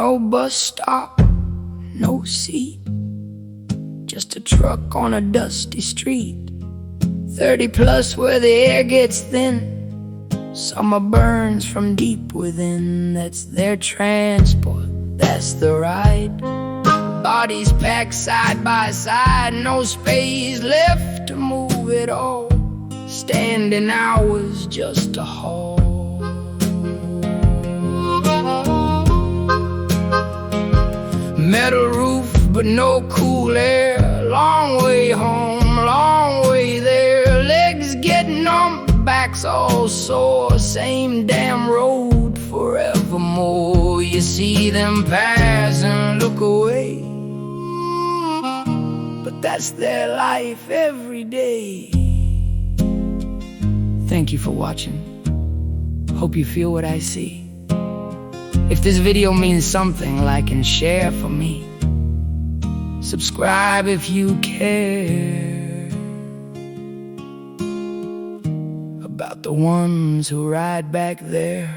No bus stop, no seat, just a truck on a dusty street. 30 plus where the air gets thin. Summer burns from deep within. That's their transport, that's the ride. Bodies packed side by side, no space left to move it all. Standing hours just to haul. Metal roof but no cool air. Long way home, long way there. Legs get numb, backs all sore. Same damn road forevermore. You see them pass and look away, but that's their life every day. Thank you for watching. Hope you feel what I see. If this video means something, like and share for me. Subscribe if you care about the ones who ride back there.